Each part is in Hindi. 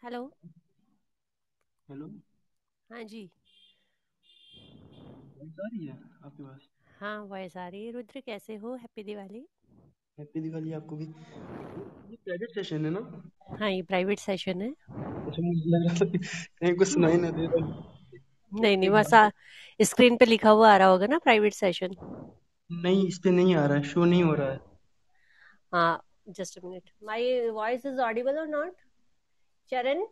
हेलो। हेलो। हाँ जी। वॉइस आ रही है आपके पास? हाँ, वॉइस आ रही है। रुद्र, कैसे हो? हैप्पी दिवाली। हैप्पी दिवाली आपको भी। ये प्राइवेट सेशन है ना? हाँ, ये प्राइवेट सेशन है। अच्छा, मुझे लग रहा था कि कहीं कुछ सुनाई ना दे रहा नहीं नहीं, एक बस बार। स्क्रीन पे लिखा हुआ आ रहा होगा ना, प्राइवेट सेशन। नहीं, इस पे नहीं आ रहा है, शो नहीं हो रहा है। हाँ, just a minute. My voice is Audible और नॉट? चरण,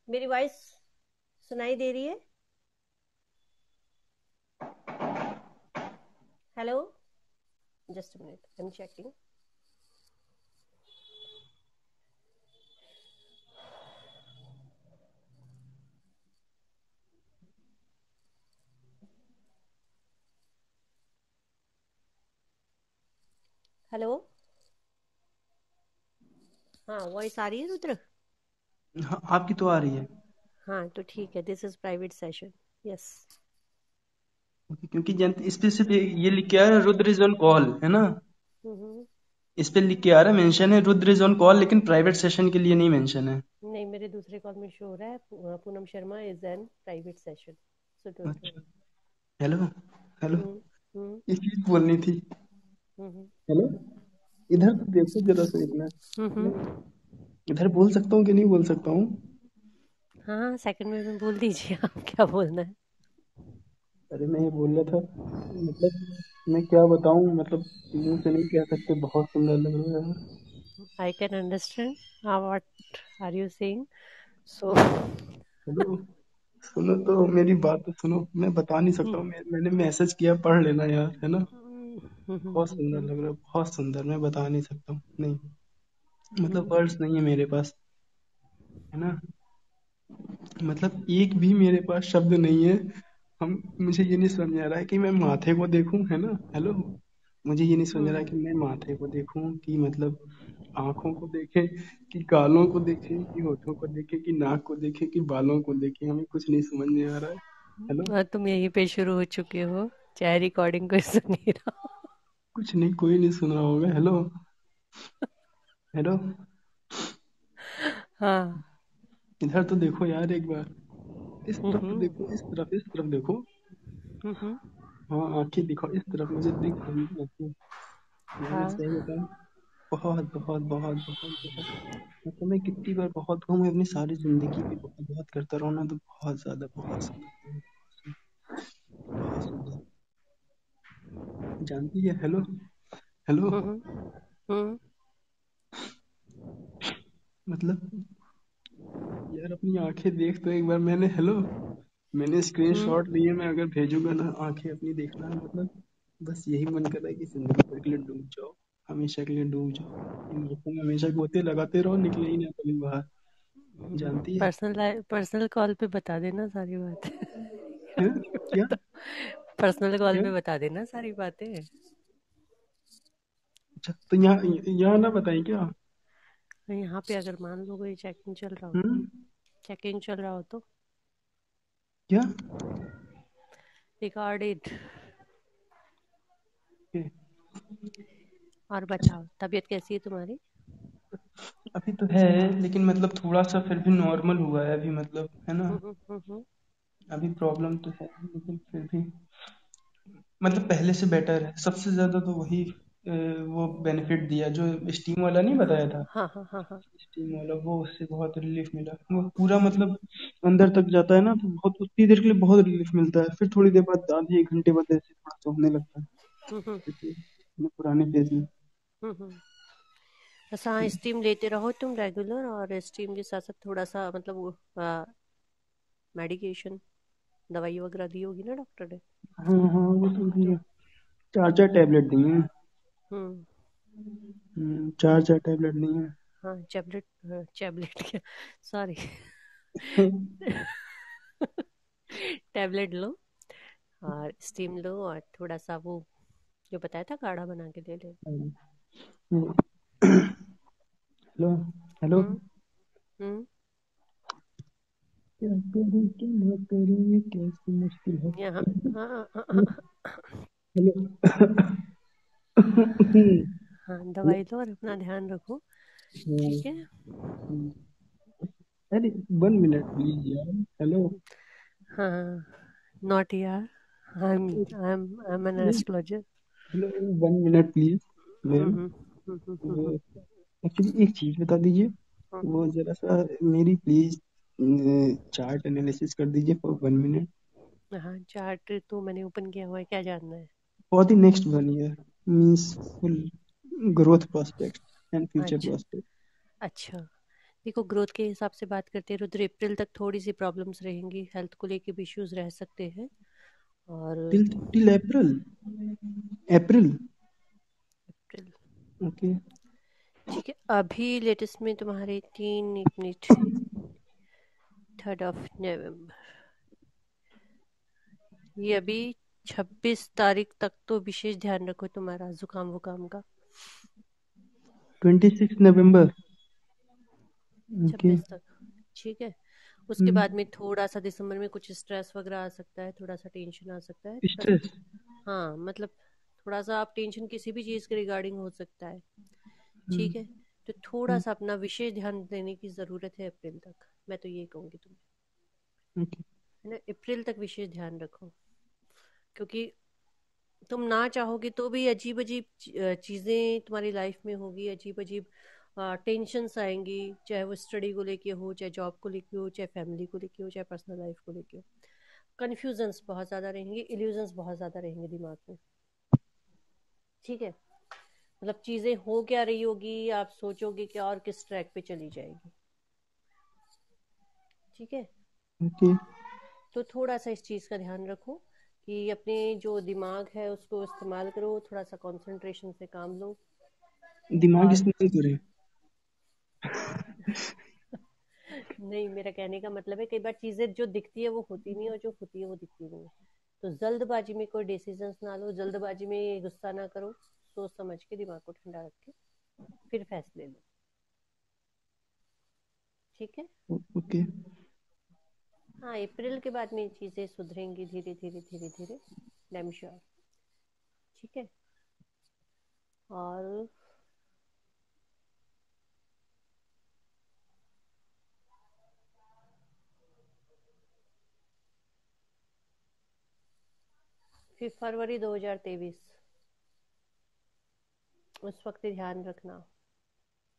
मेरी वॉइस सुनाई दे रही है? Hello, just a minute, I am checking. Hello. हाँ, वॉइस आ रही है रुद्र? हाँ, आपकी तो आ रही है। हाँ, तो ठीक है। This is private session. Yes. क्योंकि इस पे सिर्फ ये लिख के आ रहा है, रुद्र इज ऑन कॉल, है ना? हम्म। इस पे लिख के आ रहा है, मेंशन है रुद्र इज ऑन कॉल, लेकिन प्राइवेट सेशन के लिए नहीं मेंशन है। नहीं, मेरे दूसरे कॉल में शो हो रहा है Poonam Sharma is an private session, so don't अच्छा। वरी। हेलो। हेलो। हम्म। हम्म। ये चीज बोलनी थी। हम्म। हेलो। इधर तो देखो जरा सा इतना। मैं हम्म। इधर बोल सकता हूँ कि नहीं बोल सकता हूँ? हाँ, सेकंड में बोल दीजिए आप क्या बोलना है। अरे मैं ये बोल रहा था, मतलब मैं क्या बताऊं, मतलब मुंह से नहीं कह सकते, बहुत सुंदर लग रहा है यार। I can understand what are you saying, so hello. सुनो तो, मेरी बात तो सुनो, मैं बता नहीं सकता हूँ, मैंने मैसेज किया, पढ़ लेना यार, है ना? बहुत सुंदर लग रहा है, बहुत सुंदर, मैं बता नहीं सकता हूँ, नहीं, मतलब वर्ड्स नहीं है मेरे पास, है ना? मतलब एक भी मेरे पास शब्द नहीं है। हम मुझे ये नहीं समझ आ रहा है कि मैं माथे को देखूं, है ना? हेलो। मुझे ये नहीं समझ आ रहा है कि मैं माथे को देखूं, कि मतलब आंखों को देखें, कि गालों को देखें, कि होठों को देखें, कि नाक को देखें, कि बालों को देखें, हमें कुछ नहीं समझ में आ रहा है। हेलो। तुम यहीं पे शुरू हो चुके हो, चाहे रिकॉर्डिंग कोई सुन नहीं रहा। कुछ नहीं, कोई नहीं सुन रहा होगा। हेलो। हेलो। हाँ। इधर तो देखो यार एक बार, इस तरफ तो हम्म। देखो, इस तरफ देखो। हम्म। हाँ, आंखें दिखाओ इस तरफ, मुझे दिख रही है आंखें। यार मैं हाँ। सही बताऊं, बहुत बहुत बहुत बहुत बहुत, मतलब मैं कितनी बार बहुत कहूँ, मैं अपनी सारी जिंदगी भी बहुत बहुत करता रहा ना, तो बहुत ज्यादा, बहुत सुंदर, बहुत सुंदर, बहुत सुंदर। जानती है? हेलो। हेलो। हम्म। हम्म। मतलब यार अपनी आंखें देख तो एक बार, मैंने, हेलो, मैंने स्क्रीनशॉट लिए, मैं अगर भेजूंगा ना, आंखें अपनी देखना, मतलब बस यही मन कर रहा है कि जिंदगी भर के लिए डूब जाओ, हमेशा के लिए डूब जाओ, इन आंखों में हमेशा गोते लगाते रहो, निकले ही ना कभी बाहर। जानती है? पर्सनल कॉल पे बता देना सारी बातें। हैं? क्या? पर्सनल कॉल क्या? पे बता देना सारी बातें। अच्छा, तो यहाँ यहाँ ना बताएं क्या? यहाँ पे अगर मान लो कोई चेकिंग चल रहा हो, हम्म। चेकिंग चल रहा हो तो क्या? Record it. ये, और बताओ, तबीयत कैसी है तुम्हारी? अभी तो है, लेकिन मतलब थोड़ा सा फिर भी नॉर्मल हुआ है अभी, मतलब, है ना? हम्म। अभी प्रॉब्लम तो है, लेकिन फिर भी मतलब पहले से बेटर है, सबसे ज्यादा तो वही वो बेनिफिट दिया जो स्टीम वाला नहीं बताया था। हाँ हाँ हाँ हाँ। स्टीम वाला, वो उससे बहुत रिलीफ मिला, वो पूरा मतलब अंदर तक जाता है ना, तो बहुत उतनी देर के लिए बहुत रिलीफ मिलता है, फिर थोड़ी देर बाद, आधे एक घंटे बाद ऐसे थोड़ा सा होने लगता है, हम्म। जैसे अपने पुराने फेज में। हम्म। बस हाँ, स्टीम लेते रहो तुम रेगुलर, और स्टीम के साथ साथ थोड़ा सा मतलब वो मेडिकेशन, दवाई वगैरह दी होगी ना डॉक्टर ने? हाँ हाँ, वो तो भी तो है। चार चार टैबलेट दी हैं। हम्म। चार चार टैबलेट दी हैं। हाँ, चैबलेट। चैबलेट क्या, सॉरी। टैबलेट लो, और स्टीम लो, और थोड़ा सा वो जो बताया था काढ़ा बना के ले ले। हेलो। हेलो। हम्म। हम्म। क्या करूं क्या ना करूं, ये कैसी मुश्किल है। यहाँ। हाँ हाँ हेलो। हाँ। हेलो। हाँ, दवाई लो और अपना ध्यान रखो। ठीक है। अरे 1 मिनट प्लीज यार, हेलो। हाँ, नॉट यार, आई एम एन नहीं, astrologer. Hello, 1 minute please ma'am. हम्म हम्म हम्म वो एक्चुअली एक चीज बता दीजिए, वो जरा सा मेरी प्लीज चार्ट एनालिसिस कर दीजिए फॉर 1 मिनट, हाँ, चार्ट तो मैंने ओपन किया हुआ है, क्या जानना है? For the next 1 year, means full growth prospect and future अच्छा प्रोस्पेक्ट। अच्छा, देखो ग्रोथ के हिसाब से बात करते हैं, रुद्र अप्रैल तक थोड़ी सी प्रॉब्लम्स रहेंगी, हेल्थ को लेके भी इश्यूज रह सकते हैं। और टिल अप्रैल, अप्रैल। अप्रैल, ओके। ठीक है। अभी लेटेस्ट में तुम्हारे 3 1 मिनट, 3rd of November, ये अभी 26 तारीख तक तो विशेष ध्यान रखो तुम्हारा जुकाम वुकाम का। 26 नवंबर। ओके। 26 तक, ठीक है। उसके बाद में थोड़ा सा दिसंबर में कुछ स्ट्रेस वगैरह आ सकता है, थोड़ा सा टेंशन आ सकता है, थोड़ा सा। स्ट्रेस। हाँ मतलब थोड़ा सा आप टेंशन किसी भी चीज़ के रिगार्डिंग हो सकता है, ठीक है। तो थोड़ा सा अपना विशेष ध्यान देने की ज़रूरत है अप्रैल तक, मैं तो ये कहूँगी तुम्हें, ओके। है ना। अप्रैल तक विशेष ध्यान रखो, क्योंकि तुम ना चाहोगे तो भी अजीब अजीब चीज़ें तुम्हारी लाइफ में होगी, अजीब अजीब टेंशन्स आएंगी, चाहे वो स्टडी को लेके हो, चाहे जॉब को लेके हो, चाहे फैमिली को लेके हो, चाहे पर्सनल लाइफ को लेके हो। कन्फ्यूजन्स बहुत ज़्यादा रहेंगे, इल्यूजन्स बहुत ज़्यादा रहेंगे दिमाग में, ठीक है। मतलब चीज़ें हो क्या रही होगी, आप सोचोगे क्या और किस ट्रैक पे चली जाएगी, ठीक है। ओके। तो थोड़ा सा इस चीज़ का ध्यान रखो कि अपने जो दिमाग है उसको इस्तेमाल करो, थोड़ा सा कंसंट्रेशन से काम लो। दिमाग और इस्तेमाल करें? नहीं, मेरा कहने का मतलब है कई बार चीजें जो दिखती है वो होती नहीं है, और जो होती है वो दिखती नहीं है। तो जल्दबाजी में कोई डिसीजंस ना लो, जल्दबाजी में गुस्सा ना करो, सोच समझ के दिमाग को ठंडा रख के फिर फैसले लो, ठीक है। ओके। हाँ, अप्रैल के बाद में चीजें सुधरेंगी धीरे धीरे धीरे धीरे, आई एम श्योर, ठीक है। और फिर फरवरी 2023, उस वक्त ध्यान रखना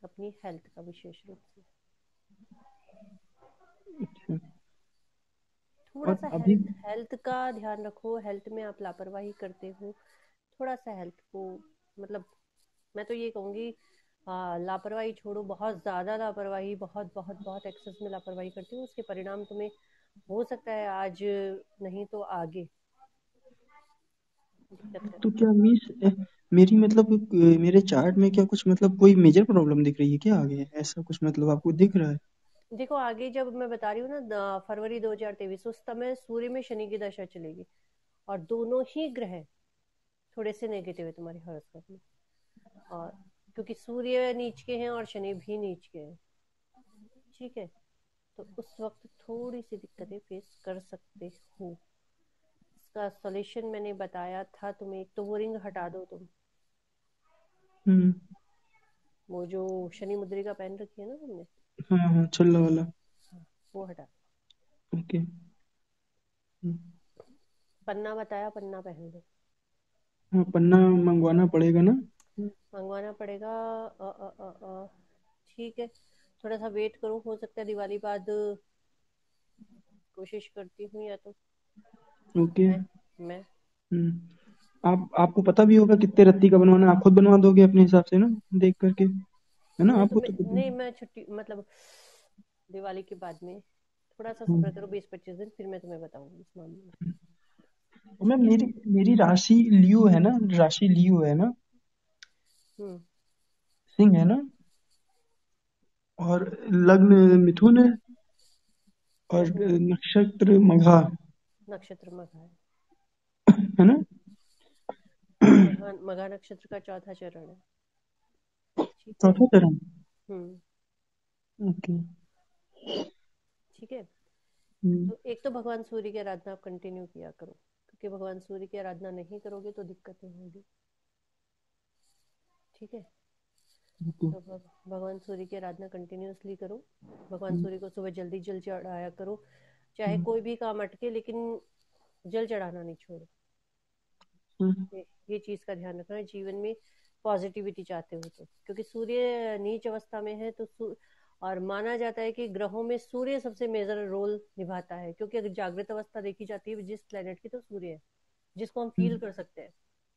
अपनी हेल्थ का विशेष रूप से, अच्छा। थोड़ा और सा अभी हेल्थ हेल्थ का ध्यान रखो। हेल्थ में आप लापरवाही करते हो, थोड़ा सा हेल्थ को, मतलब मैं तो ये कहूँगी, लापरवाही छोड़ो, बहुत ज़्यादा लापरवाही, बहुत बहुत बहुत एक्सेस में लापरवाही करती हो, उसके परिणाम तुम्हें हो सकता है आज नहीं तो आगे दिक्कत तो करें। क्या मीन्स मेरी मतलब मेरे चार्ट में क्या कुछ मतलब कोई मेजर प्रॉब्लम दिख रही है क्या आगे, ऐसा कुछ मतलब आपको दिख रहा है? देखो आगे जब मैं बता रही हूँ ना, फरवरी 2023, उस समय सूर्य में शनि की दशा चलेगी, और दोनों ही ग्रह थोड़े से नेगेटिव है तुम्हारे हॉरोस्कोप में। और क्योंकि सूर्य नीच के हैं और शनि भी नीच के हैं, ठीक है। तो उस वक्त थोड़ी सी दिक्कतें फेस कर सकते हो। इसका सॉल्यूशन मैंने बताया था तुम्हें, एक तो वो रिंग हटा दो तुम, हम्म। वो जो शनि मुद्रिका पहन रखी है ना तुमने, हाँ हाँ, छल्ला वाला। हाँ, वो हटा। ओके। पन्ना बताया, पन्ना पहन लो। हाँ, पन्ना मंगवाना पड़ेगा ना? मंगवाना पड़ेगा, ठीक है। थोड़ा सा वेट करो, हो सकता है दिवाली बाद, कोशिश करती हूँ या तो ओके। मैं आप आपको पता भी होगा कितने रत्ती का बनवाना है, आप खुद बनवा दोगे अपने हिसाब से ना, देख करके, है ना? मैं तो आपको तो पता नहीं, मैं छुट्टी मतलब दिवाली के बाद में, थोड़ा सा है। सब्र करो 20 25 दिन, फिर मैं तुम्हें बताऊंगी इस मामले में, मैम, ठीक है। मेरी मेरी राशि लियो है ना, राशि लियो है ना, हम्म, सिंह है ना, और लग्न मिथुन है, और लग्न नक्षत्र मघा, नक्षत्र मघा है, है ना? मघा मघा नक्षत्र का चौथा चरण है, ठीक है। चौथा चरण। हम्म, ओके। ठीक है। हम्म। तो एक तो भगवान सूर्य की आराधना आप कंटिन्यू किया करो, क्योंकि भगवान सूर्य की आराधना नहीं करोगे तो दिक्कतें होंगी, ठीक है। ओके। तो भगवान सूर्य की आराधना कंटिन्यूअसली करो। भगवान सूर्य को सुबह जल्दी जल चढ़ाया करो, चाहे हम्म, कोई भी काम अटके, लेकिन जल चढ़ाना नहीं छोड़ो। हम्म, ये चीज का ध्यान रखना है जीवन में, पॉजिटिविटी चाहते हो तो, क्योंकि सूर्य नीच अवस्था में है तो और माना जाता है कि ग्रहों में सूर्य सबसे मेजर रोल निभाता है, क्योंकि अगर जागृत अवस्था देखी जाती है जिस प्लेनेट की, तो सूर्य है, जिसको हम फील हम्म, कर सकते हैं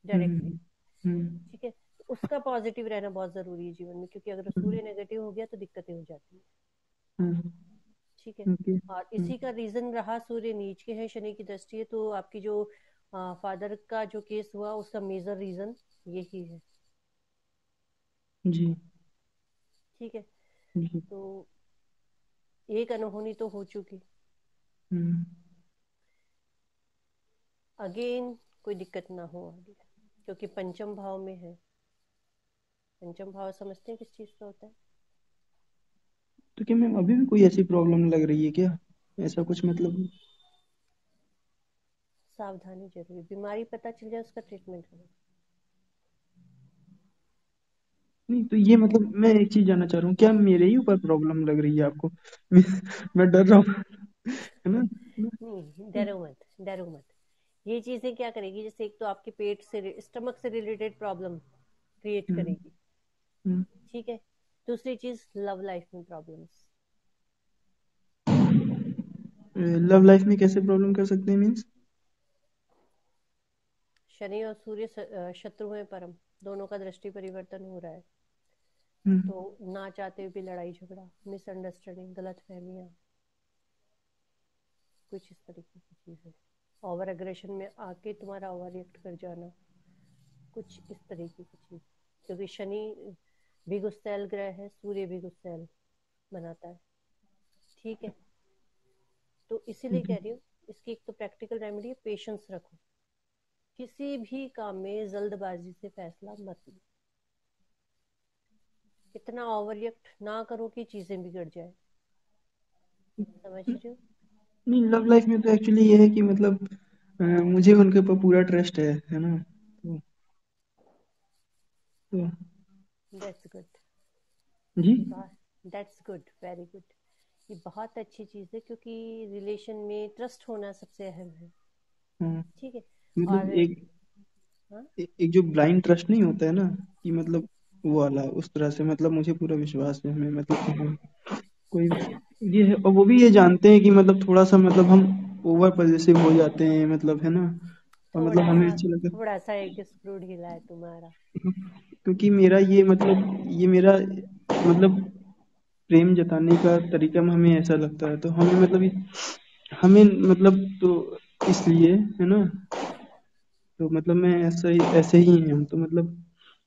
डायरेक्टली। हम्म, हम्म, ठीक है, तो उसका पॉजिटिव रहना बहुत जरूरी है जीवन में, क्योंकि अगर सूर्य नेगेटिव हो गया तो दिक्कतें हो जाती है। हम्म, ठीक है, ओके। और इसी का रीजन रहा, सूर्य नीच के हैं, शनि की दृष्टि है, तो आपकी जो फादर का जो केस हुआ उसका मेजर रीजन यही है। जी। ठीक है, जी। तो एक अनहोनी तो हो चुकी, हम्म, अगेन कोई दिक्कत ना हो आगे, क्योंकि पंचम भाव में है। पंचम भाव समझते हैं किस चीज का होता है? तो क्या मैम अभी भी कोई ऐसी प्रॉब्लम लग रही है क्या? ऐसा कुछ मतलब? सावधानी जरूरी, बीमारी पता चल जाए उसका ट्रीटमेंट करो। नहीं तो ये मतलब मैं एक चीज जानना चाह रहा हूँ, क्या मेरे ही ऊपर प्रॉब्लम लग रही है आपको? मैं डर रहा हूँ, है ना? नहीं, डरो मत, डरो मत। ये चीजें क्या करेगी, जैसे एक तो आपके पेट से, स्टमक से रिलेटेड प्रॉब्लम क्रिएट हम्म, करेगी। हम्म। ठीक है, दूसरी चीज लव लाइफ में प्रॉब्लम्स। लव लाइफ में कैसे प्रॉब्लम कर सकते हैं मीन्स? शनि और सूर्य शत्रु हैं परम, दोनों का दृष्टि परिवर्तन हो रहा है, हम्म, तो ना चाहते हुए भी लड़ाई झगड़ा, मिसअंडरस्टैंडिंग, गलत फहमियाँ, कुछ इस तरीके की चीजें, ओवर एग्रेशन में आके तुम्हारा ओवर रिएक्ट कर जाना, कुछ इस तरीके की चीज, क्योंकि शनि भी गुस्सैल ग्रह है, सूर्य भी गुस्सैल बनाता है। ठीक है, तो इसीलिए हम्म। कह रही हूँ, इसकी एक तो प्रैक्टिकल रेमेडी है, पेशेंस रखो, किसी भी काम में जल्दबाजी से फैसला मत लो, इतना ओवर रिएक्ट ना करो कि चीजें बिगड़ जाए। समझ रहे हो? नहीं, लव लाइफ में तो एक्चुअली ये है कि मतलब मुझे उनके ऊपर पूरा ट्रस्ट है ना? तो दैट्स गुड। जी। ये बात, दैट्स गुड, वेरी गुड। ये बहुत अच्छी चीज है, क्योंकि रिलेशन में ट्रस्ट होना सबसे अहम है। हाँ, ठीक है, मतलब और हाँ, एक जो ब्लाइंड ट्रस्ट नहीं होता है ना, कि मतलब वो वाला उस तरह से, मतलब मुझे पूरा विश्वास है हमें, मतलब कि हाँ, कोई ये है। और वो भी ये जानते हैं कि मतलब थोड़ा सा मतलब हम ओवर पॉजेसिव हो जाते हैं, मतलब है ना? और मतलब हमें अच्छा लगता है, थोड़ा सा एक स्क्रू ढीला है तुम्हारा। क्योंकि मेरा ये मतलब ये मेरा मतलब प्रेम जताने का तरीका हमें ऐसा लगता है, तो हमें मतलब हमें मतलब तो इसलिए है ना, तो मतलब मैं ऐसे ही हैं हम, तो मतलब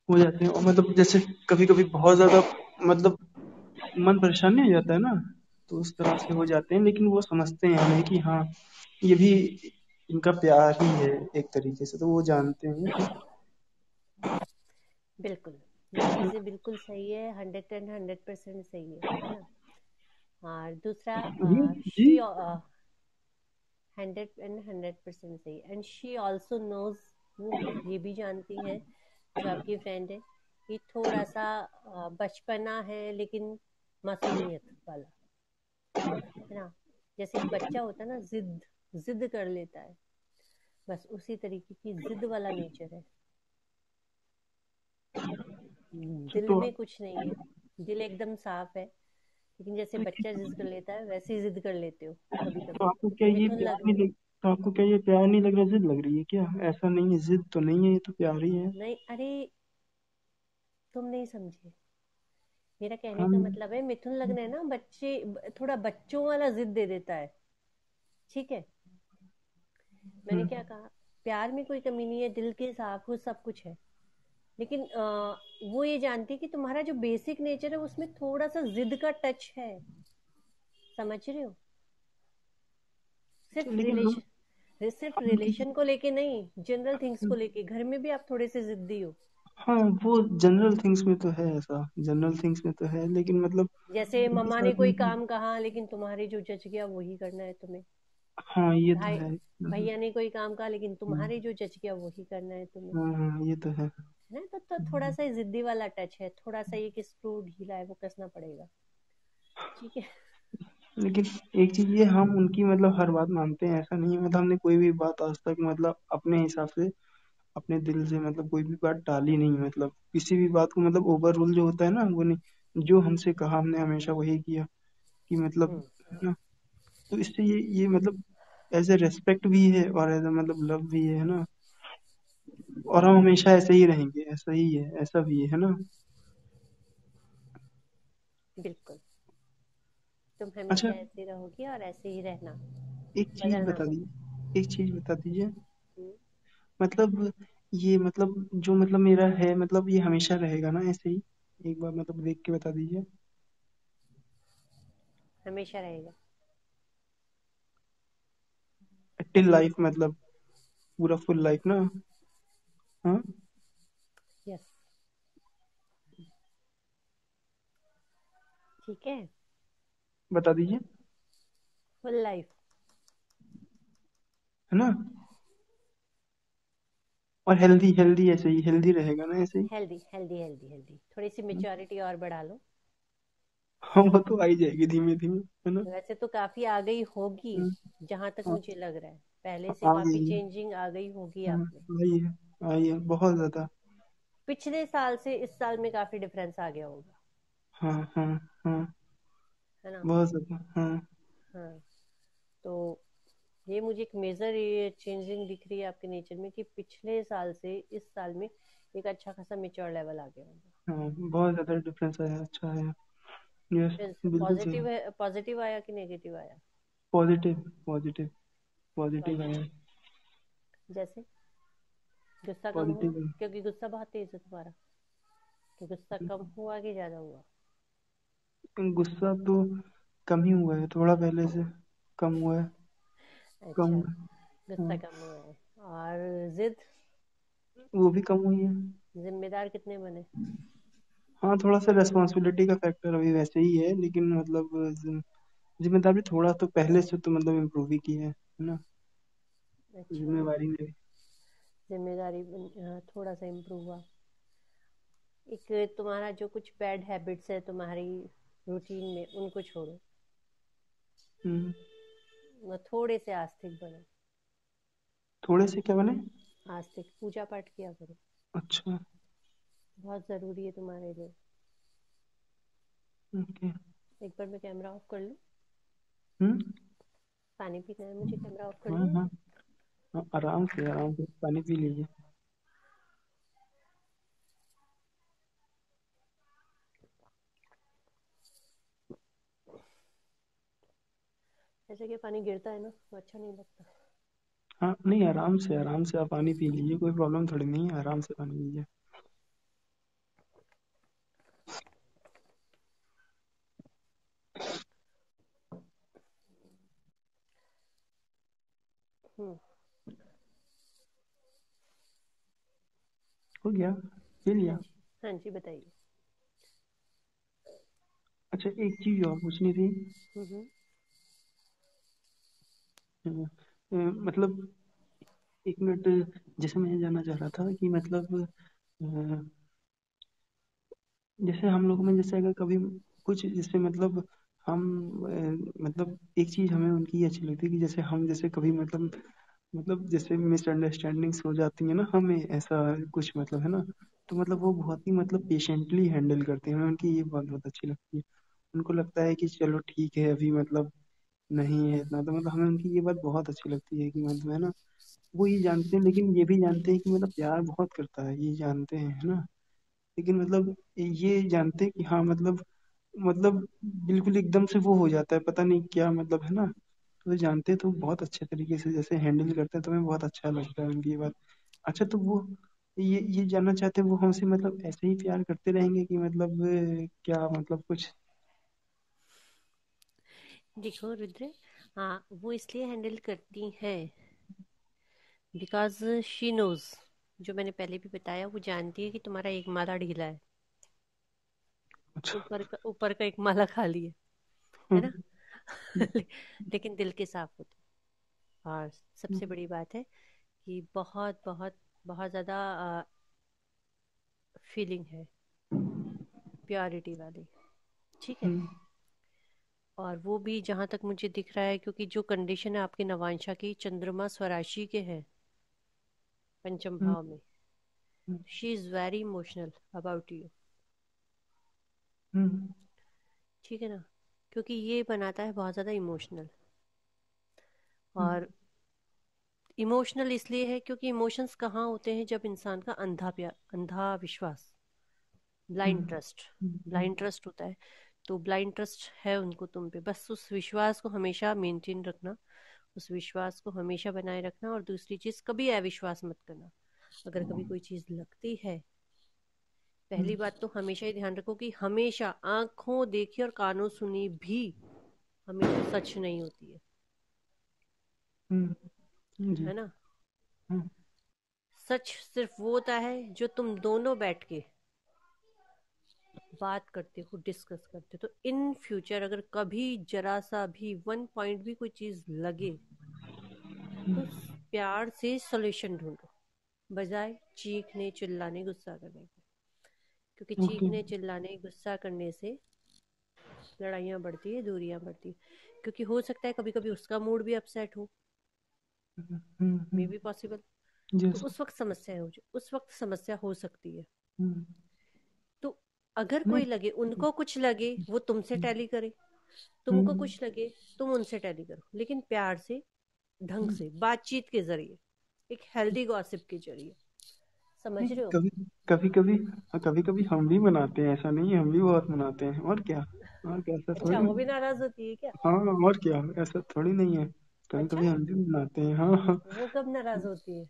हो जाते हैं। और मतलब जैसे कभी कभी बहुत ज्यादा मतलब मन परेशान नहीं हो जाता है ना, तो उस तरह से हो जाते हैं, लेकिन वो समझते हैं हमें कि हाँ, ये भी इनका प्यार ही है एक तरीके से, तो वो जानते हैं। बिल्कुल, ये चीजें बिल्कुल सही है, 100% सही है ना? और दूसरा, जी। जी। शी 100% सही, एंड शी ऑल्सो नोज, वो ये भी जानती है, जो आपकी फ्रेंड है, कि थोड़ा सा बचपना है, लेकिन मासूमियत वाला, है ना? जैसे एक बच्चा होता है ना, जिद जिद कर लेता है, बस उसी तरीके की जिद वाला नेचर है। दिल तो में कुछ नहीं है, दिल एकदम साफ है, लेकिन जैसे बच्चा जिद कर लेता है, वैसे ही जिद कर लेते हो कभी तो कभी, आपको क्या क्योंकि ये मिथुन प्यार लग्न नहीं है। लग तो आपको क्या ये प्यार नहीं लग रहा, जिद लग रही है क्या? ऐसा नहीं है, जिद तो नहीं है, ये तो प्यार ही है। नहीं, अरे, तुम नहीं समझे, मेरा कहने हम का मतलब है, मिथुन लग्न है ना, थोड़ा बच्चों वाला जिद दे देता है। ठीक है, मैंने क्या कहा, प्यार में कोई कमी नहीं है, दिल के साफ हो, सब कुछ है, लेकिन वो ये जानती है कि तुम्हारा जो बेसिक नेचर है उसमें थोड़ा सा जिद का टच है। समझ रहे हो? सिर्फ लेकिन रिलेशन, सिर्फ हम किसी रिलेशन को लेके नहीं, जनरल थिंग्स को लेके, घर में भी आप थोड़े से जिद्दी हो। हाँ, वो जनरल थिंग्स में तो है, ऐसा जनरल थिंग्स में तो है, लेकिन मतलब जैसे उनके मम्मा ने साथ कोई में काम कहा, लेकिन तुम्हारे जो जज गया वही करना है तुम्हें। हाँ, ये तो भाई, है। भैया ने कोई काम कहा, लेकिन तुम्हारे जो जज गया वही करना है तुम्हें। हाँ हाँ, ये तो है। है ना, तो थोड़ा सा जिद्दी वाला टच है, थोड़ा सा ये कि स्क्रू ढीला है वो कसना पड़ेगा। ठीक है। लेकिन एक चीज ये, हम उनकी मतलब हर बात मानते हैं ऐसा नहीं है, मतलब हमने कोई भी बात आज तक मतलब अपने हिसाब से, अपने दिल से मतलब कोई भी बात टाली नहीं, मतलब किसी भी बात को मतलब ओवर रूल जो होता है ना वो नहीं, जो हमसे कहा हमने हमेशा वही किया, कि मतलब, हम्म। है ना। तो इससे ये मतलब एज ए रेस्पेक्ट भी है और एज ए मतलब लव भी है ना। और हम हमेशा ऐसे ही रहेंगे, ऐसा ही है, ऐसा भी है ना। बिल्कुल। तुम अच्छा, हमेशा ऐसे रहोगी और ऐसे ही रहना, एक चीज बदलना बता मत। दीजिए, एक चीज बता दीजिए, हम्म, मतलब ये मतलब जो मतलब मेरा है, मतलब ये हमेशा रहेगा ना ऐसे ही, एक बार मतलब देख के बता दीजिए। हमेशा रहेगा। टिल लाइफ मतलब पूरा फुल लाइफ ना। हाँ, यस। ठीक है। बता दीजिए, फुल लाइफ। है ना। और हेल्दी हेल्दी ऐसे ही हेल्दी रहेगा ना ऐसे ही। हेल्दी हेल्दी हेल्दी हेल्दी, थोड़ी सी मेच्योरिटी और बढ़ा लो। हाँ, वो तो आ ही जाएगी धीमे धीमे, है ना। वैसे तो काफी आ गई होगी, हम्म, जहां तक हाँ, मुझे लग रहा है पहले से आ काफी गई है। चेंजिंग आ गई होगी हाँ, आप में। आई है बहुत ज्यादा। पिछले साल से इस साल में काफी डिफरेंस आ गया होगा। हाँ हाँ हाँ, है ना। बहुत ज्यादा हाँ। हाँ। तो ये मुझे एक मेजर ये चेंजिंग दिख रही है आपके नेचर में, कि पिछले साल से इस साल में एक अच्छा खासा मेच्योर लेवल आ गया होगा। हाँ, बहुत ज्यादा डिफरेंस आया, अच्छा आया। यस, बिल्कुल सही। पॉजिटिव है, पॉजिटिव आया कि नेगेटिव आया? पॉजिटिव, पॉजिटिव, पॉजिटिव आया। पॉजिटिव। जैसे गुस्सा कम हुआ? पॉजिटिव। क्योंकि गुस्सा बहुत तेज है तुम्हारा, तो गुस्सा कम हुआ कि ज्यादा हुआ? गुस्सा तो कम ही हुआ है, थोड़ा पहले से कम हुआ है। कम अच्छा, हुआ है, गुस्सा हाँ। कम हुआ है। और जिद? वो भी कम हुई है। जिम्मेदार कितने बने? हाँ, थोड़ा सा रेस्पॉन्सिबिलिटी का फैक्टर अभी वैसे ही है, लेकिन मतलब जिम्मेदारी थोड़ा तो पहले से तो मतलब इम्प्रूव ही की है ना। अच्छा। जिम्मेवारी में भी। जिम्मेदारी थोड़ा सा इम्प्रूव हुआ। एक तुम्हारा जो कुछ बैड हैबिट्स है तुम्हारी रूटीन में, उनको छोड़ो, हम्म, थोड़े से आस्तिक बनो। थोड़े से क्या बने? आस्तिक, पूजा पाठ किया करो, अच्छा। बहुत जरूरी है तुम्हारे लिए। ओके। एक बार मैं कैमरा ऑफ कर लूँ? हम्म। पानी पीना है मुझे, कैमरा ऑफ कर हाँ लूँ? हाँ हाँ, आराम से पानी पी लीजिए। ऐसे कि पानी गिरता है ना तो अच्छा नहीं लगता। हाँ, नहीं, आराम से आप पानी पी लीजिए, कोई प्रॉब्लम थोड़ी नहीं है, आराम से पानी लीजिए। हम्म। हो गया, पी हाँ लिया। जी। हाँ जी, बताइए। अच्छा, एक चीज और पूछनी थी। हम्म। मतलब एक मिनट, जैसे मैं जानना चाह रहा था कि मतलब जैसे हम लोग में, जैसे अगर कभी कुछ जैसे मतलब हम मतलब एक चीज हमें उनकी अच्छी लगती है कि जैसे हम जैसे कभी मतलब जैसे मिसअंडरस्टैंडिंग्स हो जाती है ना हमें, ऐसा कुछ मतलब है ना। तो मतलब वो बहुत ही मतलब पेशेंटली हैंडल करते हैं, हमें उनकी ये बात बहुत अच्छी लगती है। उनको लगता है कि चलो ठीक है, अभी मतलब नहीं है इतना, तो मतलब हमें उनकी ये बात बहुत अच्छी लगती है कि मतलब है ना, वो ये जानते हैं, लेकिन ये भी जानते हैं कि मतलब प्यार बहुत करता है, ये जानते हैं, है ना। लेकिन मतलब ये जानते हैं कि हाँ मतलब बिल्कुल एकदम से वो हो जाता है, पता नहीं क्या मतलब, है ना। तो जानते हैं, तो बहुत अच्छे तरीके से जैसे हैंडल करते हैं, तो हमें बहुत अच्छा लगता है उनकी ये बात। अच्छा, तो वो ये जानना चाहते हैं, वो हमसे मतलब ऐसे ही प्यार करते रहेंगे कि मतलब क्या मतलब कुछ। देखो रुद्र, हाँ वो इसलिए हैंडल करती हैं बिकॉज शी नोज, जो मैंने पहले भी बताया, वो जानती है कि तुम्हारा एक माला ढीला है, अच्छा। ऊपर का एक माला खाली है ना। हम्म, लेकिन दिल के साफ होते हैं। और सबसे बड़ी बात है कि बहुत बहुत बहुत ज्यादा फीलिंग है, प्योरिटी वाली। ठीक है। हम्म और वो भी जहां तक मुझे दिख रहा है, क्योंकि जो कंडीशन है आपकी नवांशा की, चंद्रमा स्वराशि के है पंचम हम्म भाव में। Hmm she is very emotional about you. हम्म ठीक है ना, क्योंकि ये बनाता है बहुत ज्यादा इमोशनल। हम्म और इमोशनल इसलिए है क्योंकि इमोशंस कहाँ होते हैं, जब इंसान का अंधा प्यार, अंधा विश्वास, ब्लाइंड हम्म ट्रस्ट, हम्म ब्लाइंड ट्रस्ट होता है। तो ब्लाइंड ट्रस्ट है उनको तुम पे, बस उस विश्वास को हमेशा मेंटेन रखना, उस विश्वास को हमेशा बनाए रखना। और दूसरी चीज, कभी अविश्वास मत करना। अगर कभी कोई चीज लगती है, पहली बात तो हमेशा ही ध्यान रखो कि हमेशा आंखों देखी और कानों सुनी भी हमेशा सच नहीं होती जी। है ना। हम्म सच सिर्फ वो होता है जो तुम दोनों बैठ के बात करते हो, डिस्कस करते हो। तो इन फ्यूचर अगर कभी जरा सा भी 1 पॉइंट भी कोई चीज लगे, तो प्यार से सॉल्यूशन ढूंढो, बजाय चीखने चिल्लाने गुस्सा करने के। क्योंकि ओके। चीखने चिल्लाने गुस्सा करने से लड़ाइयाँ बढ़ती है, दूरियां बढ़ती है। क्योंकि हो सकता है कभी कभी उसका मूड भी अपसेट हो, मे बी पॉसिबल। तो जैसे। उस वक्त समस्या हो, उस वक्त समस्या हो सकती है। हम्म तो अगर नहीं। कोई लगे, उनको कुछ लगे, वो तुमसे हम्म टैली करे, तुमको हम्म कुछ लगे, तुम उनसे टैली करो, लेकिन प्यार से, ढंग हम्म, से, बातचीत के जरिए, एक हेल्दी गॉसिप के जरिए। समझ नहीं। रहे हो। कभी कभी कभी कभी कभी हम भी मनाते हैं, ऐसा नहीं है, हम भी बहुत मनाते हैं, और क्या। और क्या, ऐसा थोड़ी अच्छा, ना। वो भी नाराज होती है क्या। हाँ, और क्या, ऐसा थोड़ी नहीं है। कभी अच्छा, कभी हम भी मनाते हैं, हाँ हाँ। वो कब नाराज होती है।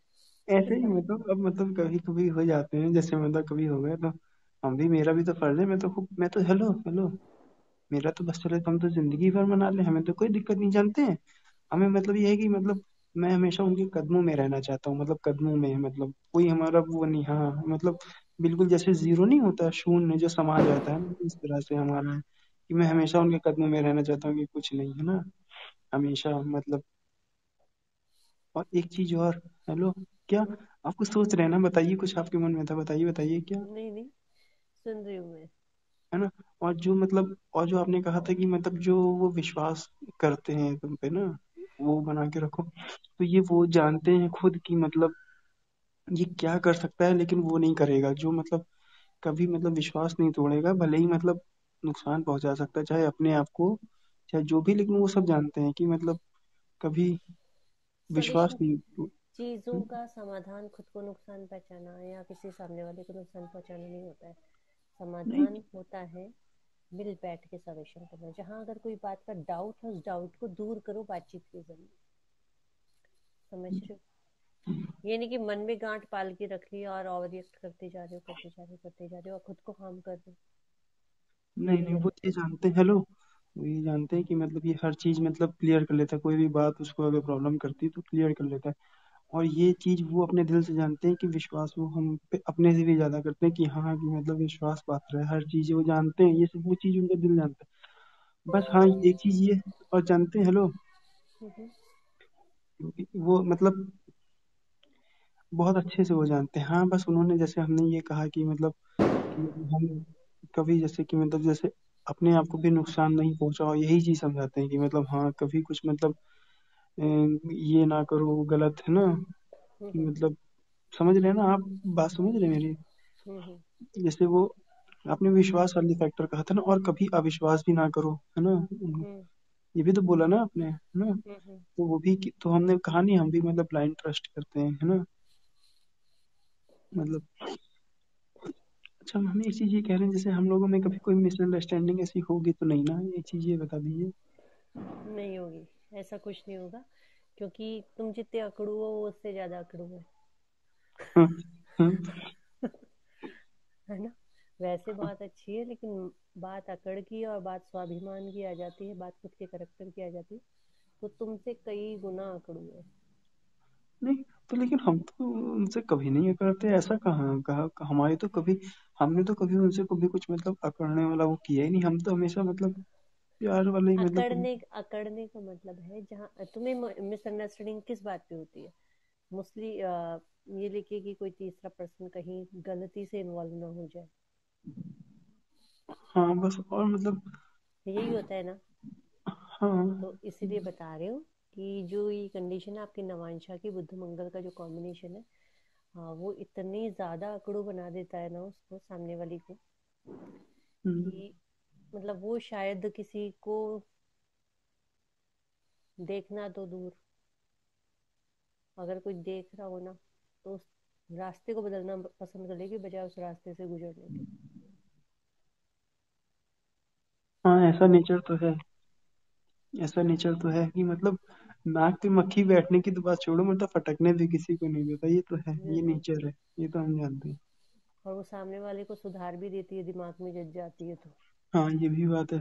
ऐसे ही मतलब, अब मतलब कभी कभी हो जाते हैं, जैसे मतलब कभी हो गए तो हम भी, मेरा भी तो फर्ज है, मैं तो हेलो हेलो, मेरा तो बस चले, हम तो जिंदगी भर मना ले, हमें तो कोई दिक्कत नहीं, जानते हैं। हमें मतलब ये है कि मतलब मैं हमेशा उनके कदमों में रहना चाहता हूँ, मतलब कदमों में, मतलब कोई हमारा वो नहीं, हाँ मतलब बिल्कुल जैसे जीरो नहीं होता, शून्य जो समा जाता है ना, इस तरह से हमारा है कि मैं हमेशा उनके कदमों में रहना चाहता हूँ, कि कुछ नहीं है ना, हमेशा मतलब। और एक चीज और। हेलो। क्या आप कुछ सोच रहे हैं ना, बताइए, कुछ आपके मन में था, बताइए बताइए क्या। नहीं नहीं, सुन रही हूँ मैं। है ना। और जो मतलब, और जो आपने कहा था कि मतलब जो वो विश्वास करते हैं तुम पे ना, वो बना के रखो, तो ये वो जानते हैं खुद की मतलब ये क्या कर सकता है, लेकिन वो नहीं करेगा, जो मतलब कभी मतलब विश्वास नहीं तोड़ेगा, भले ही मतलब नुकसान पहुंचा सकता है, चाहे अपने आप को, चाहे जो भी, लेकिन वो सब जानते हैं कि मतलब कभी विश्वास सॉल्यूशन, नहीं चीजों का समाधान खुद को नुकसान पहुंचाना या किसी सामने वाले को नुकसान पहुंचाना नहीं होता है। नहीं। समाधान होता है मिल बैठ के सॉल्यूशन करना। जहां अगर कोई बात का डाउट है, उस डाउट को दूर करो बातचीत के जरिए। समझ रहे हो। ये नहीं कि मन में गांठ पाल के रख लिया और रिएक्ट करते जा रहे हो, करते जा रहे हो, करते जा रहे हो, और खुद को हार्म कर रहे हो। नहीं ये नहीं, वो गलत ये जानते हैं, हेलो, वो ये जानते हैं कि मतलब ये हर चीज मतलब क्लियर कर लेता है, कोई भी बात उसको अगर प्रॉब्लम करती है तो क्लियर कर लेता है। और ये चीज वो अपने दिल से जानते हैं कि विश्वास वो हम पे अपने से भी ज्यादा करते हैं, कि हाँ कि मतलब विश्वास पात्र है, हर चीज वो जानते हैं, ये सब वो चीज उनका दिल जानता है। बस हाँ, एक चीज ये और जानते हैं, हेलो, है। वो मतलब बहुत अच्छे से वो जानते हैं, हाँ बस उन्होंने, जैसे हमने ये कहा कि मतलब कि हम कभी जैसे कि मतलब जैसे अपने आप को भी नुकसान नहीं पहुंचाओ, यही चीज समझाते हैं कि मतलब हाँ कभी कुछ मतलब ये ना करो, वो गलत है ना, कि मतलब समझ रहे हैं ना आप, बात समझ रहे हैं मेरी। हम्म। जैसे वो आपने विश्वास वाली फैक्टर कहा था ना, और कभी अविश्वास भी ना करो, है ना, हम्म ये भी तो बोला ना आपने, है ना। हम्म। तो वो भी तो हमने कहा नहीं, हम भी मतलब ब्लाइंड ट्रस्ट करते हैं, है ना, मतलब। अच्छा, हम एक चीज ये कह रहे हैं, जैसे हम लोगों में कभी कोई मिसअंडरस्टैंडिंग ऐसी होगी तो नहीं ना, एक चीज ये बता दीजिए। नहीं होगी, ऐसा कुछ नहीं होगा। क्योंकि तुम जितने अकड़ू हो, वो उससे ज्यादा अकड़ू है। हाँ, हाँ, है ना। वैसे बात अच्छी है, लेकिन बात अकड़ की और बात स्वाभिमान की आ जाती है, बात खुद के करेक्टर की आ जाती है, तो तुमसे कई गुना अकड़ू है। नहीं। तो लेकिन हम तो उनसे कभी नहीं ये करते, ऐसा कहाँ कहा, हमारे तो कभी, हमने तो कभी उनसे कभी कुछ मतलब अकड़ने वाला वो किया ही नहीं, हम तो हमेशा मतलब प्यार वाले ही मतलब। अकड़ने अकड़ने का मतलब है, जहाँ तुम्हें मिसअंडरस्टैंडिंग किस बात पे होती है। मोस्टली ये लेके कि कोई तीसरा पर्सन कहीं गलती से इन्वॉल्व ना हो जाए। हाँ बस, और मतलब यही होता है ना। हाँ। तो इसीलिए बता रही हूँ कि जो ये कंडीशन है आपकी नवांशा की बुध मंगल का जो कॉम्बिनेशन है, हाँ, वो इतनी ज्यादा अकड़ू बना देता है ना उसको, सामने वाली को, हम्म, कि मतलब वो शायद किसी को देखना तो दूर, अगर कोई देख रहा हो ना, तो उस रास्ते को बदलना पसंद करेगी बजाय उस रास्ते से गुजरने के। हाँ ऐसा नेचर तो है। ऐसा नेचर तो है कि मतलब नाक पे मक्खी बैठने की तो बात छोड़ो, मतलब फटकने भी किसी को नहीं देता, ये तो है, ये बिल्कुल। नेचर है, ये तो हम जानते हैं। और वो सामने वाले को सुधार भी देती है, दिमाग में जज जाती है तो। हाँ ये भी बात है,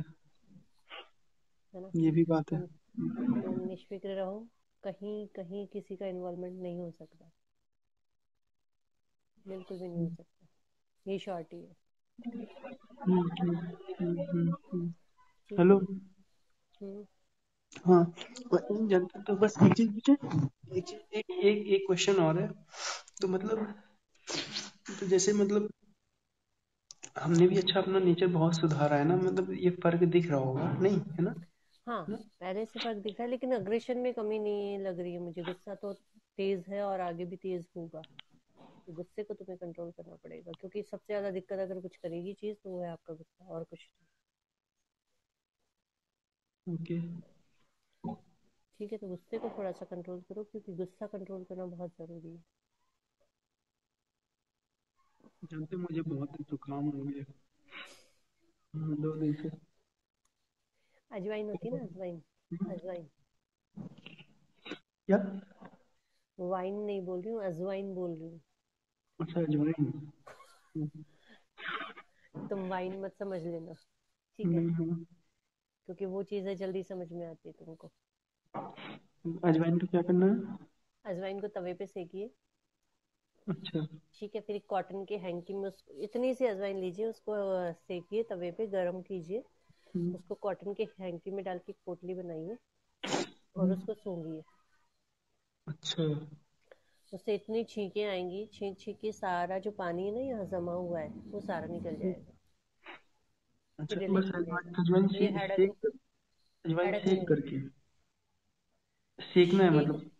है ना। ये भी बात है। तुम तुम निश्फिक्र रहो, कहीं कहीं किसी का इन्वॉल्वमेंट नहीं हो सकता, बिल्कुल भी नहीं हो सकता। ये शॉर्टी है। ठीक है। हेलो। हम्म। हाँ, तो बस एक चीज पूछे, एक चीज, एक क्वेश्चन और है। तो मतलब, तो जैसे मतलब हमने भी अच्छा अपना नेचर बहुत सुधारा है ना, मतलब ये फर्क दिख रहा होगा नहीं, है ना? हाँ, पहले से फर्क दिख रहा है, लेकिन अग्रेशन में कमी नहीं लग रही है मुझे। गुस्सा तो तेज है और आगे भी तेज होगा। तो गुस्से को तुम्हें कंट्रोल करना पड़ेगा, क्योंकि सबसे ज्यादा दिक्कत अगर कुछ करेगी चीज तो वो है आपका गुस्सा, और कुछ नहीं। ओके। ठीक है, तो गुस्से को थोड़ा सा कंट्रोल करो, क्योंकि गुस्सा कंट्रोल करना बहुत जरूरी है। जानते हो, मुझे बहुत जुकाम हो गया 2 दिन से। अजवाइन होती है ना, अजवाइन। अजवाइन। क्या? वाइन नहीं बोल रही हूँ, अजवाइन बोल रही हूँ। अच्छा अजवाइन। तुम वाइन मत समझ लेना। ठीक है। नहीं हाँ। क्योंकि वो चीजें जल्दी समझ में आती है तुमको। अजवाइन को क्या करना है? अजवाइन को तवे पे सेकिए। अच्छा। ठीक है, फिर एक कॉटन के हैंकी में उसको, इतनी सी अजवाइन लीजिए, उसको सेकिए, तवे पे गरम कीजिए। हम्म, उसको कॉटन के हैंकी में डाल के एक पोटली बनाइए और हम्म, उसको सूंघिए। अच्छा। उससे इतनी छींकें आएंगी, छींक छींक के सारा जो पानी है ना यहाँ जमा हुआ है वो सारा निकल जाएगा। फिर अच्छा रिलीफ बस मिलेगा। अजवाइन तो से ये हेडक, सेक, अजवाइन हेडक नहीं सेक होगा। करके सेकना है शेक, मतलब?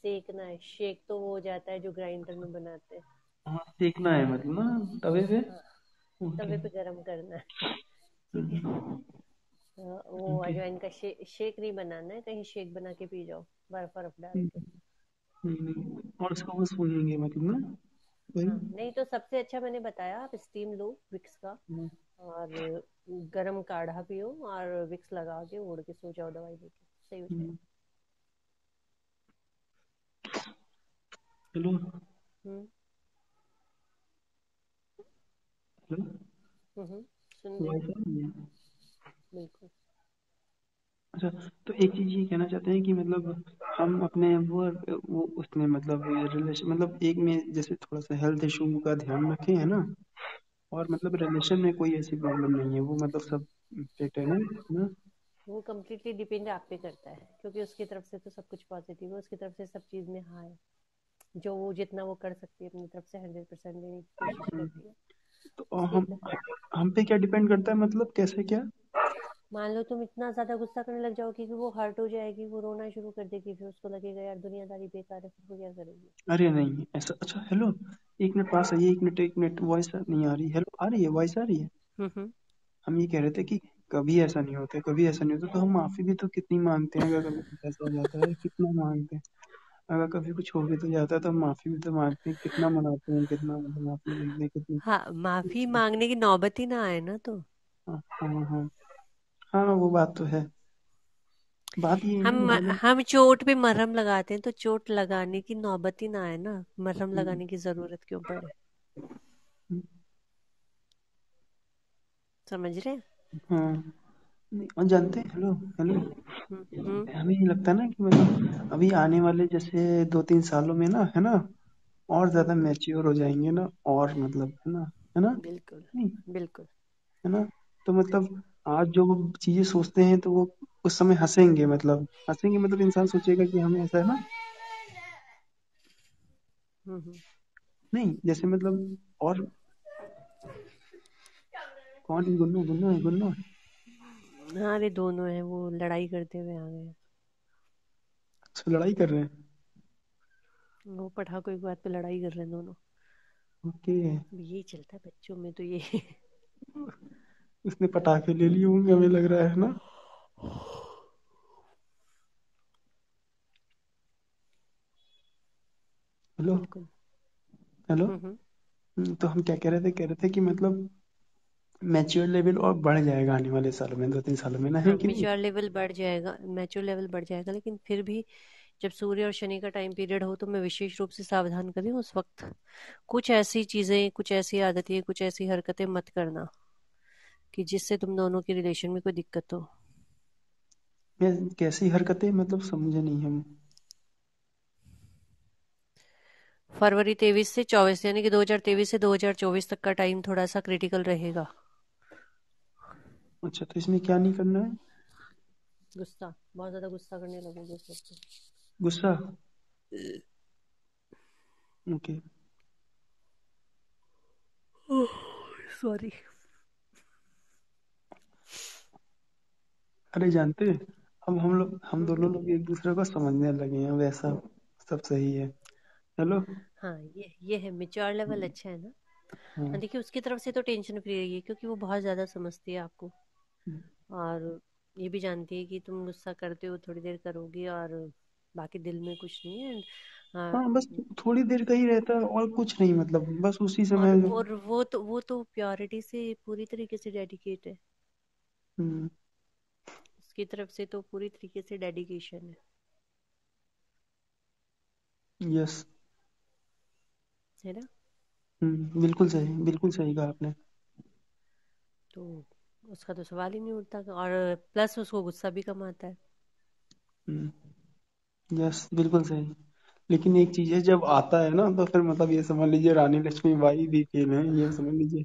सेकना है। शेक तो वो हो जाता है जो ग्राइंडर में बनाते हैं। हाँ सेकना है मतलब ना, तवे पे। हाँ, ओके। तवे पे गरम करना है। ठीक है। हम्म, वो ओके। अजवाइन का शेक नहीं बनाना है, कहीं शेक बना के पी जाओ, बर्फ बर्फ डाल हम्म, के। नहीं, और इसको बस भूनेंगे मतलब ना, वही। हाँ, नहीं तो सबसे अच्छा मैंने बताया, आप स्टीम लो विक्स का, हम्म, और गरम काढ़ा पियो, और विक्स लगा के ओढ़ के सो जाओ, दवाई लेके सही हो जाएगा। हम्म, हेलो। हम्म। हेलो। हम्म। सुन रही हूँ। वाईफाई नहीं है? बिल्कुल। अच्छा, तो एक चीज ये कहना चाहते हैं कि मतलब हम अपने वो उसमें मतलब रिलेशन, मतलब एक में जैसे थोड़ा सा हेल्थ इशू का ध्यान रखें, है ना? और मतलब रिलेशन में कोई ऐसी प्रॉब्लम नहीं है, वो मतलब सब फिट है ना? वो कम्प्लीटली डिपेंड आप पे करता है, क्योंकि उसकी तरफ से तो सब कुछ पॉजिटिव है, उसकी तरफ से सब चीज में हाँ है। जो वो जितना वो कर सकती है अपनी तरफ से 100% देने की कोशिश हम्म, करती है। तो उसके हम पे क्या डिपेंड करता है, मतलब कैसे क्या? मान लो तुम इतना ज्यादा गुस्सा करने लग जाओगी कि वो हर्ट हो जाएगी, वो रोना शुरू कर देगी, फिर उसको लगेगा यार दुनियादारी बेकार है, फिर वो क्या करेगी। अरे नहीं ऐसा, अच्छा हेलो, 1 मिनट पास आइए, 1 मिनट, 1 मिनट, वॉइस नहीं आ रही, हेलो आ रही है, वॉइस आ रही है? हम्म। हम ये कह रहे थे कि कभी ऐसा नहीं होता, कभी ऐसा नहीं होता, तो हम माफी भी तो कितनी मांगते हैं, अगर कभी कुछ ऐसा हो जाता है कितना मांगते हैं। अगर कभी कुछ हो भी तो जाता है तो हम माफी भी तो मांगते हैं, कितना मनाते हैं, कितना मतलब माफी मांगते हैं कितनी। हाँ, माफी मांगने की नौबत ही ना आए ना तो। हाँ हाँ हाँ। हाँ वो बात तो है। बात ये है ना हम नॉर्मल। हम चोट पे मरहम लगाते हैं, तो चोट लगाने की नौबत ही ना आए ना, मरहम लगाने की जरूरत क्यों पड़े। समझ रहे हैं। हाँ नहीं, और जानते हैं, हेलो हेलो, हम्म। हमें ये लगता है ना कि मतलब अभी आने वाले जैसे 2-3 सालों में ना, है ना, और हम्म। ज्यादा मैच्योर हो जाएंगे ना, और मतलब है ना बिल्कुल। नहीं, बिल्कुल। है ना? तो मतलब आज जो वो चीजें सोचते हैं तो वो उस समय हंसेंगे, मतलब हंसेंगे, मतलब इंसान सोचेगा कि हमें ऐसा है ना। हम्म। नहीं जैसे मतलब, और कौन है? गुन्नू, गुन्नू है, गुन्नू है। हाँ, अरे दोनों हैं, वो लड़ाई करते हुए आ गए। अच्छा, लड़ाई कर रहे हैं। वो पटाखों की बात पे लड़ाई कर रहे हैं दोनों। ओके। अब यही चलता है बच्चों में तो ये। उसने पटाखे ले लिए होंगे, हमें लग रहा है ना। हेलो। बिल्कुल। हेलो। हम्म। तो हम क्या कह रहे थे कि मतलब मैच्योर लेवल और बढ़ जाएगा आने वाले सालों में, 2-3 सालों में ना, है हाँ, कि नहीं? मैच्योर लेवल बढ़ जाएगा, मैच्योर लेवल बढ़ जाएगा, लेकिन फिर भी जब सूर्य और शनि का टाइम पीरियड हो तो मैं विशेष रूप से सावधान करें उस वक्त। कुछ ऐसी चीजें, कुछ ऐसी आदतें, कुछ ऐसी हरकतें मत करना कि जिससे तुम दोनों के रिलेशन में कोई दिक्कत हो। मैं कैसी हरकतें, मतलब समझे नहीं हम। फरवरी 23 से 24, यानी कि 2023 से 2024 तक का टाइम थोड़ा सा क्रिटिकल रहेगा। अच्छा, तो इसमें क्या नहीं करना है? गुस्सा, बहुत ज्यादा गुस्सा करने लगोगे उस वक्त। गुस्सा। ओके। सॉरी। अरे जानते हैं, अब हम लोग, हम हम्म। दोनों लोग एक दूसरे को समझने लगे हैं, वैसा सब सही है। हेलो। हाँ, ये है मेच्योर लेवल, अच्छा है ना। हाँ, हाँ। देखिए उसकी तरफ से तो टेंशन फ्री रहिए, क्योंकि वो बहुत ज्यादा समझती है आपको। और ये भी जानती है कि तुम गुस्सा करते हो, थोड़ी देर करोगी और बाकी दिल में कुछ नहीं है। हाँ। हाँ, बस थोड़ी देर का ही रहता है और कुछ नहीं, मतलब बस उसी समय जो। और वो तो प्योरिटी से पूरी तरीके से डेडिकेट है। हम्म। उसकी तरफ से तो पूरी तरीके से डेडिकेशन यस। है ना। बिल्कुल सही, बिल्कुल सही कहा आपने। तो उसका तो सवाल ही नहीं उठता, और प्लस उसको गुस्सा भी कम आता है। यस, बिल्कुल सही। लेकिन एक चीज है, जब आता है ना तो फिर मतलब ये समझ लीजिए रानी लक्ष्मीबाई भी फेल है, ये समझ लीजिए।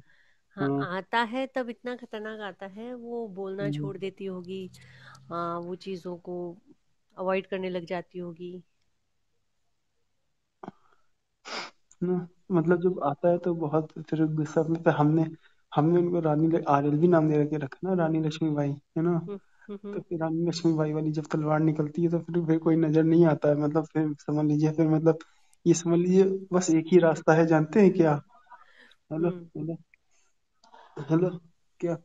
हाँ, हाँ। आता है तब इतना खतरनाक आता है, वो बोलना हम्म, छोड़ देती होगी। हाँ, वो चीज़ों को अवॉइड करने लग जाती होगी। ना, मतलब जब आता है तो बहुत फिर गुस्सा में, फिर हमने हमने उनको आरएलवी नाम दे के रखा ना, रानी लक्ष्मीबाई, है ना। हम्म। तो हम्म। फिर रानी लक्ष्मीबाई वाली जब तलवार निकलती है तो फिर कोई नजर नहीं आता है, मतलब फिर समझ लीजिए, फिर मतलब ये समझ लीजिए बस एक ही रास्ता है, जानते हैं क्या? हेलो। हम्म। हेलो। हेलो। क्या?